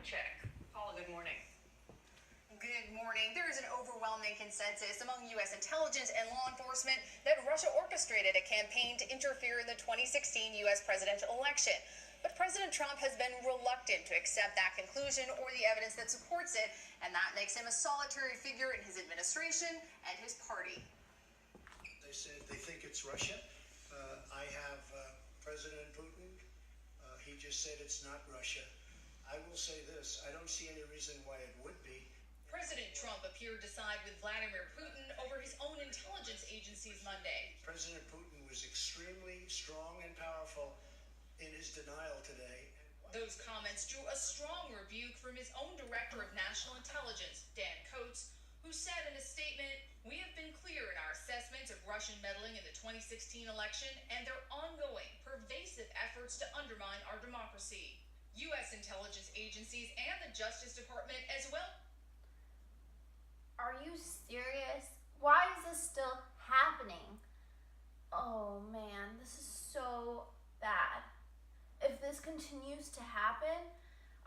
check. Paula, good morning. Good morning. There is an overwhelming consensus among U.S. intelligence and law enforcement that Russia orchestrated a campaign to interfere in the 2016 U.S. presidential election. But President Trump has been reluctant to accept that conclusion or the evidence that supports it, and that makes him a solitary figure in his administration and his party. They said they think it's Russia. I have President Putin. He just said it's not Russia. I will say this, I don't see any reason why it would be. President Trump appeared to side with Vladimir Putin over his own intelligence agencies Monday. President Putin was extremely strong and powerful in his denial today. Those comments drew a strong rebuke from his own Director of National Intelligence, Dan Coats, who said in a statement, "We have been clear in our assessment of Russian meddling in the 2016 election and their ongoing, pervasive efforts to undermine our democracy." U.S. intelligence agencies and the Justice Department as well. Are you serious? Why is this still happening? Oh man, this is so bad. If this continues to happen,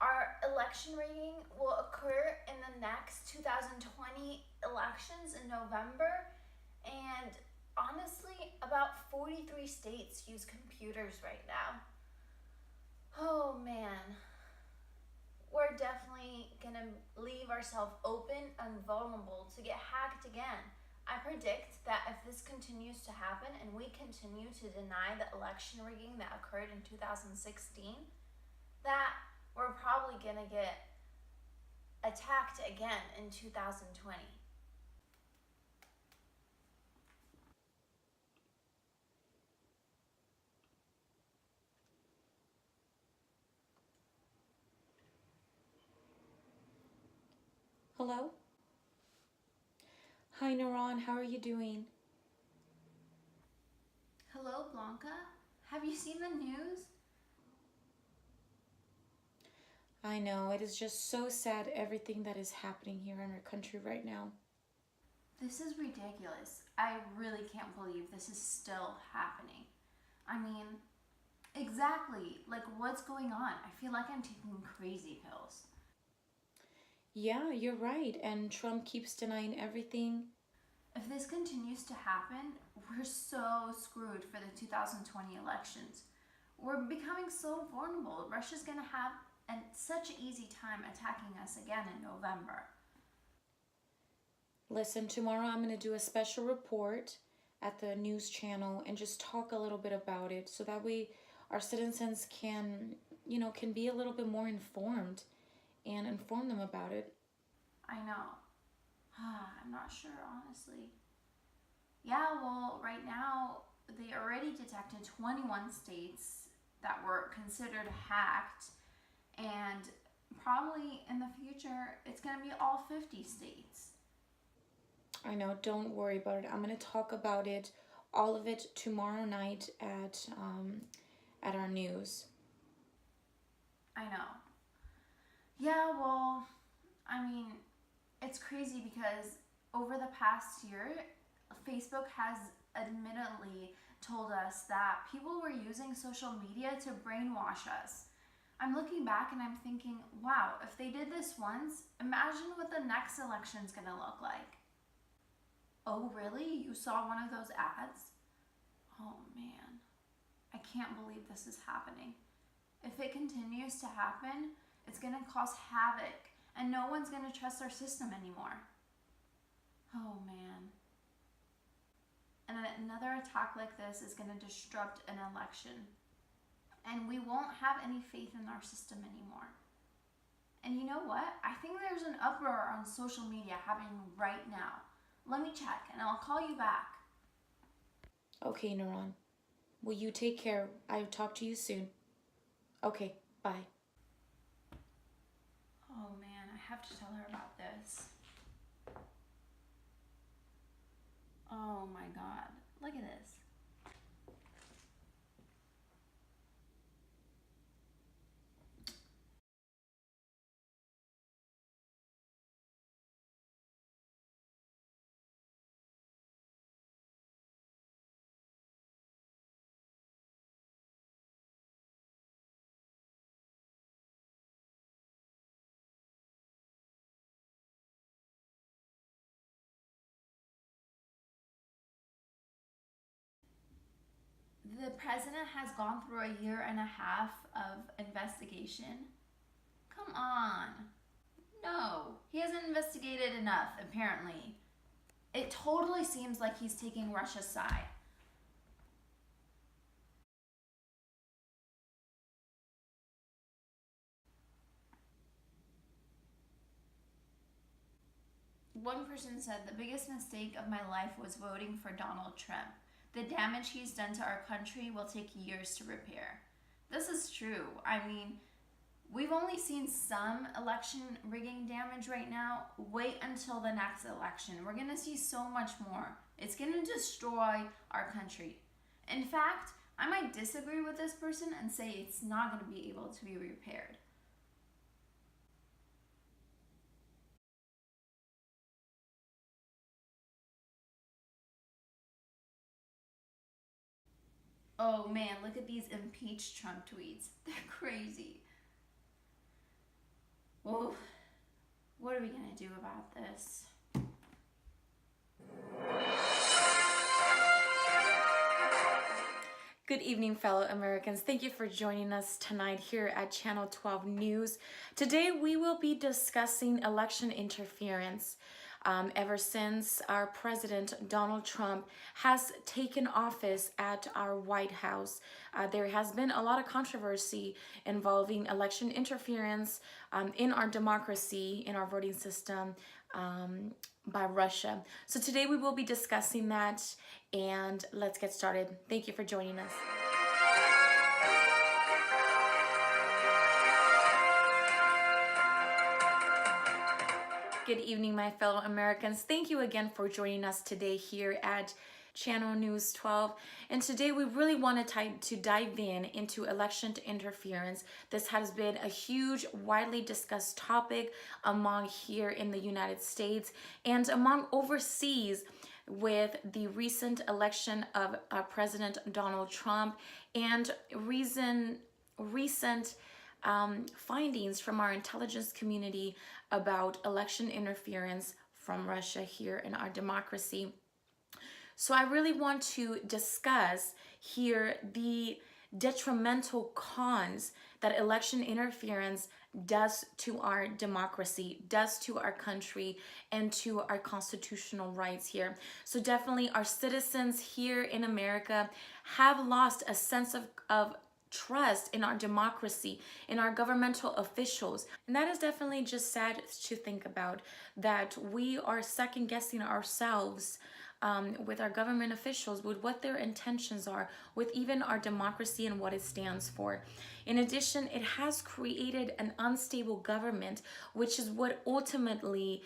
our election rigging will occur in the next 2020 elections in November, and honestly, about 43 states use computers right now. Oh man, we're definitely gonna leave ourselves open and vulnerable to get hacked again. I predict that if this continues to happen and we continue to deny the election rigging that occurred in 2016, that we're probably gonna get attacked again in 2020. Hello? Hi, Naran. How are you doing? Hello, Blanca. Have you seen the news? I know. It is just so sad everything that is happening here in our country right now. This is ridiculous. I really can't believe this is still happening. I mean, exactly. Like, what's going on? I feel like I'm taking crazy pills. Yeah, you're right. And Trump keeps denying everything. If this continues to happen, we're so screwed for the 2020 elections. We're becoming so vulnerable. Russia's going to have such an easy time attacking us again in November. Listen, tomorrow I'm going to do a special report at the news channel and just talk a little bit about it so that way our citizens can be a little bit more informed and inform them about it. I know. I'm not sure, honestly. Yeah, well, right now, they already detected 21 states that were considered hacked, and probably in the future, it's going to be all 50 states. I know, don't worry about it. I'm going to talk about it, all of it, tomorrow night at our news. I know. Yeah, well, I mean, it's crazy because over the past year, Facebook has admittedly told us that people were using social media to brainwash us. I'm looking back and I'm thinking, wow, if they did this once, imagine what the next election's gonna look like. Oh, really? You saw one of those ads? Oh, man. I can't believe this is happening. If it continues to happen, it's going to cause havoc, and no one's going to trust our system anymore. Oh, man. And another attack like this is going to disrupt an election, and we won't have any faith in our system anymore. And you know what? I think there's an uproar on social media happening right now. Let me check, and I'll call you back. Okay, Naran. Well, you take care. I'll talk to you soon. Okay, bye. Oh man, I have to tell her about this. Oh my god, look at this. The president has gone through a year and a half of investigation. Come on. No, he hasn't investigated enough, apparently. It totally seems like he's taking Russia's side. One person said, the biggest mistake of my life was voting for Donald Trump. The damage he's done to our country will take years to repair. This is true. I mean, we've only seen some election rigging damage right now. Wait until the next election. We're going to see so much more. It's going to destroy our country. In fact, I might disagree with this person and say it's not going to be able to be repaired. Oh man, look at these impeach Trump tweets. They're crazy. Well, what are we going to do about this? Good evening, fellow Americans. Thank you for joining us tonight here at Channel 12 News. Today, we will be discussing election interference. Ever since our president, Donald Trump, has taken office at our White House, there has been a lot of controversy involving election interference in our democracy, in our voting system, by Russia. So today we will be discussing that, and let's get started. Thank you for joining us. Good evening, my fellow Americans. Thank you again for joining us today here at Channel News 12. And today we really want to dive into election interference. This has been a huge, widely discussed topic among here in the United States and among overseas with the recent election of President Donald Trump and recent findings from our intelligence community about election interference from Russia here in our democracy. So I really want to discuss here the detrimental cons that election interference does to our democracy, does to our country, and to our constitutional rights here. So definitely our citizens here in America have lost a sense of trust in our democracy, in our governmental officials. And that is definitely just sad to think about, that we are second guessing ourselves with our government officials, with what their intentions are, with even our democracy and what it stands for. In addition, it has created an unstable government, which is what ultimately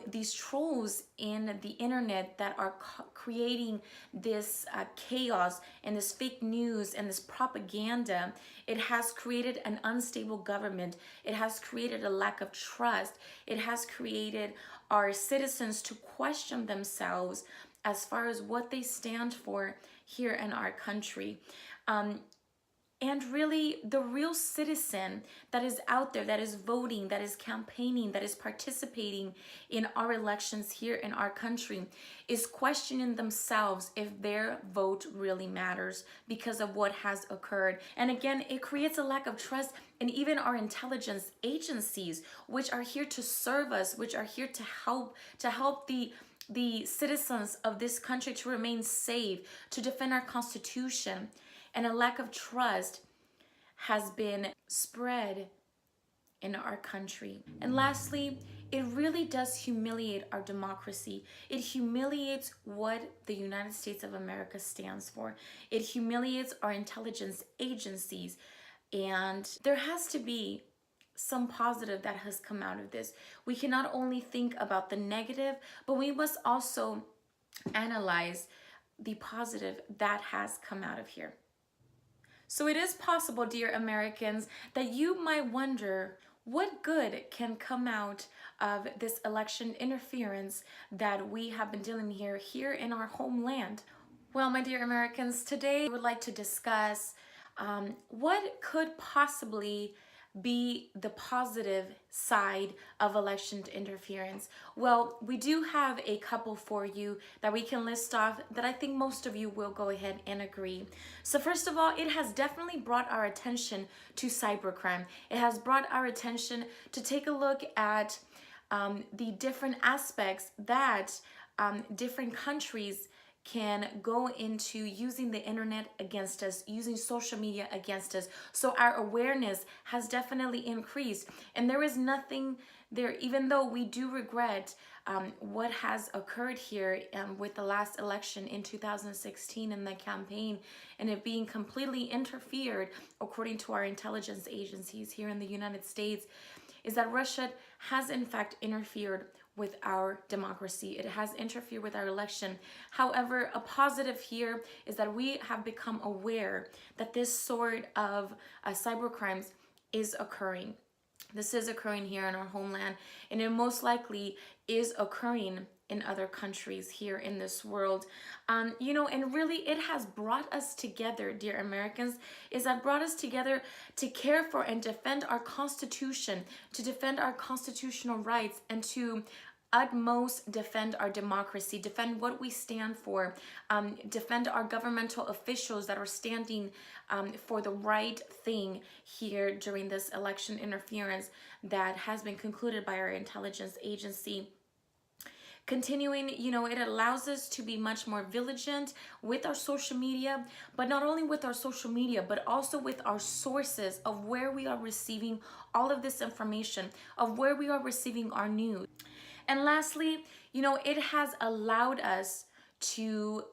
these trolls in the internet that are creating this chaos and this fake news and this propaganda, it has created an unstable government. It has created a lack of trust. It has created our citizens to question themselves as far as what they stand for here in our country. And really, the real citizen that is out there, that is voting, that is campaigning, that is participating in our elections here in our country, is questioning themselves if their vote really matters because of what has occurred. And again, it creates a lack of trust in even our intelligence agencies, which are here to serve us, which are here to help the citizens of this country to remain safe, to defend our Constitution. And a lack of trust has been spread in our country. And lastly, it really does humiliate our democracy. It humiliates what the United States of America stands for. It humiliates our intelligence agencies. And there has to be some positive that has come out of this. We can not only think about the negative, but we must also analyze the positive that has come out of here. So it is possible, dear Americans, that you might wonder what good can come out of this election interference that we have been dealing here in our homeland. Well, my dear Americans, today I would like to discuss what could possibly be the positive side of election interference? Well, we do have a couple for you that we can list off that I think most of you will go ahead and agree. So first of all, it has definitely brought our attention to cybercrime. It has brought our attention to take a look at the different aspects that different countries can go into using the internet against us, using social media against us. So our awareness has definitely increased. And there is nothing there, even though we do regret what has occurred here with the last election in 2016 and the campaign and it being completely interfered, according to our intelligence agencies here in the United States, is that Russia has in fact interfered with our democracy. It has interfered with our election. However, a positive here is that we have become aware that this sort of cybercrimes is occurring. This is occurring here in our homeland, and it most likely is occurring in other countries here in this world. And really it has brought us together, dear Americans, is that brought us together to care for and defend our Constitution, to defend our constitutional rights, and to utmost defend our democracy, defend what we stand for, defend our governmental officials that are standing for the right thing here during this election interference that has been concluded by our intelligence agency. Continuing, it allows us to be much more vigilant with our social media, but not only with our social media, but also with our sources of where we are receiving all of this information, of where we are receiving our news. And lastly, it has allowed us to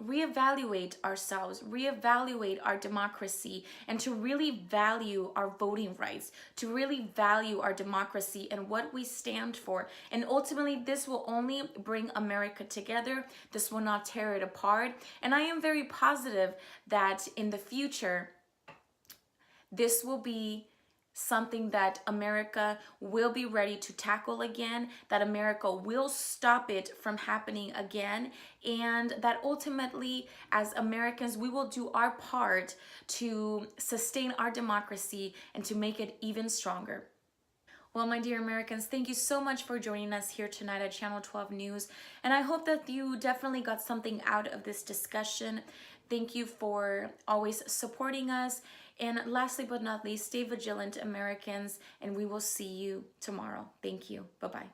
reevaluate ourselves, reevaluate our democracy, and to really value our voting rights, to really value our democracy and what we stand for. And ultimately, this will only bring America together. This will not tear it apart. And I am very positive that in the future, this will be something that America will be ready to tackle again, that America will stop it from happening again, and that ultimately, as Americans, we will do our part to sustain our democracy and to make it even stronger. Well, my dear Americans, thank you so much for joining us here tonight at Channel 12 News, and I hope that you definitely got something out of this discussion. Thank you for always supporting us. And lastly but not least, stay vigilant, Americans, and we will see you tomorrow. Thank you. Bye-bye.